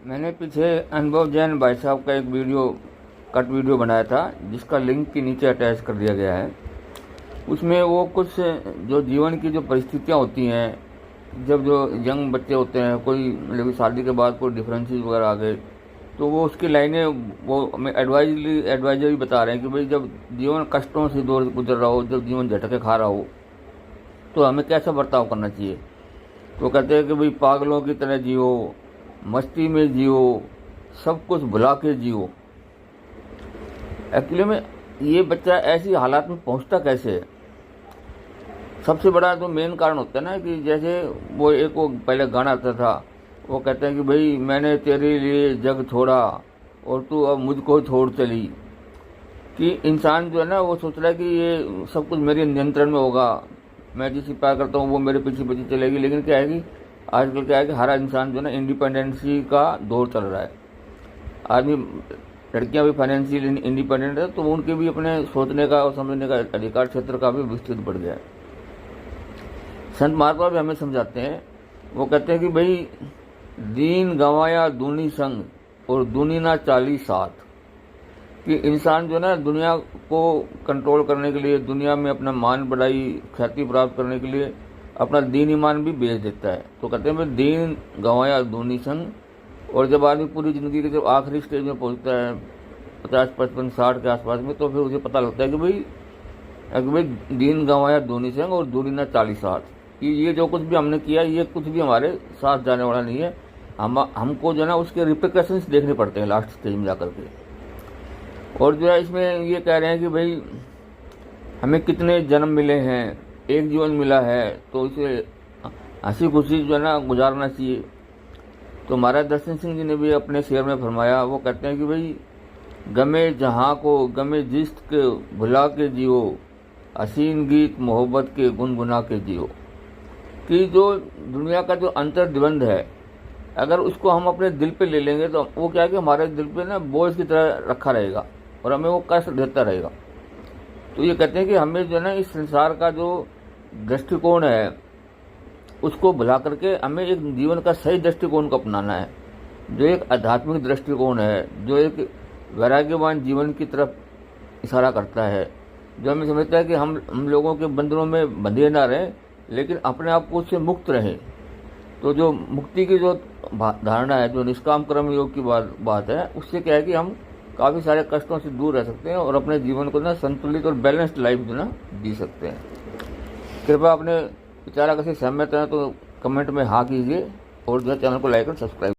मैंने पीछे अनुभव जैन भाई साहब का एक कट वीडियो बनाया था, जिसका लिंक के नीचे अटैच कर दिया गया है। उसमें वो कुछ जो जीवन की जो परिस्थितियाँ होती हैं, जब जो यंग बच्चे होते हैं, कोई मतलब शादी के बाद कोई डिफरेंसेस वगैरह आ गए, तो वो उसकी लाइनें वो हमें एडवाइजरी बता रहे हैं कि भाई जब जीवन कष्टों से दौर गुजर रहा हो, जब जीवन झटके खा रहा हो, तो हमें कैसा बर्ताव करना चाहिए। तो कहते हैं कि भाई पागलों की तरह जियो, मस्ती में जियो, सब कुछ भुला के जियो। एक्चुअली में ये बच्चा ऐसी हालात में पहुंचता कैसे है? सबसे बड़ा जो मेन कारण होता है ना, कि जैसे वो पहले गाना आता था, वो कहते हैं कि भाई मैंने तेरे लिए जग छोड़ा और तू अब मुझको छोड़ चली। कि इंसान जो है ना, वो सोच रहा है कि ये सब कुछ मेरे नियंत्रण में होगा, मैं जिसे प्यार करता हूँ वो मेरे पीछे पीछे चलेगी। लेकिन क्या है कि आजकल क्या है कि हर इंसान जो है ना, इंडिपेंडेंसी का दौर चल रहा है। आदमी, लड़कियां भी फाइनेंशियल इंडिपेंडेंट है, तो उनके भी अपने सोचने का और समझने का अधिकार क्षेत्र का भी विस्तृत बढ़ गया है। संत महात्मा भी हमें समझाते हैं, वो कहते हैं कि भाई दीन गंवाया दूनी संग और दूनी ना चाली साथ। कि इंसान जो है ना, दुनिया को कंट्रोल करने के लिए, दुनिया में अपना मान बढ़ाई, ख्याति प्राप्त करने के लिए अपना दीन ईमान भी बेच देता है। तो कहते हैं भाई दीन गंवाया दूनी संग। और जब आदमी पूरी ज़िंदगी के जब आखिरी स्टेज में पहुंचता है 50, 55, 60 के आसपास में, तो फिर उसे पता लगता है कि भाई दीन गंवाया दूनी संग और दूनी ना 40 साथ। कि ये जो कुछ भी हमने किया, ये कुछ भी हमारे साथ जाने वाला नहीं है। हमको जो है ना, उसके रिप्रिकॉशंस देखने पड़ते हैं लास्ट स्टेज में जाकर के। और जो है इसमें ये कह रहे हैं कि भाई हमें कितने जन्म मिले हैं, एक जीवन मिला है, तो इसे हंसी खुशी जो है ना गुजारना चाहिए। तो महाराज दर्शन सिंह जी ने भी अपने शेर में फरमाया, वो कहते हैं कि भाई गमे जहाँ को गमे जिस्त के भुला के जियो, हसीन गीत मोहब्बत के गुनगुना के जियो। कि जो दुनिया का जो अंतर्द्वंद है, अगर उसको हम अपने दिल पे ले लेंगे, तो वो क्या है कि हमारे दिल पे ना बोझ की तरह रखा रहेगा और हमें वो कष्ट देता रहेगा। तो ये कहते हैं कि हमें जो है ना, इस संसार का जो दृष्टिकोण है, उसको भुला करके हमें एक जीवन का सही दृष्टिकोण को अपनाना है, जो एक आध्यात्मिक दृष्टिकोण है, जो एक वैराग्यवान जीवन की तरफ इशारा करता है, जो हमें समझता है कि हम लोगों के बंधनों में बंधे ना रहें, लेकिन अपने आप को उससे मुक्त रहें। तो जो मुक्ति की जो धारणा है, जो निष्काम कर्म योग की बात है, उससे क्या है कि हम काफ़ी सारे कष्टों से दूर रह सकते हैं और अपने जीवन को ना संतुलित और बैलेंस्ड लाइफ जो ना जी सकते हैं। कृपया अपने विचार अगर सहमत हैं तो कमेंट में हाँ कीजिए और जो चैनल को लाइक और सब्सक्राइब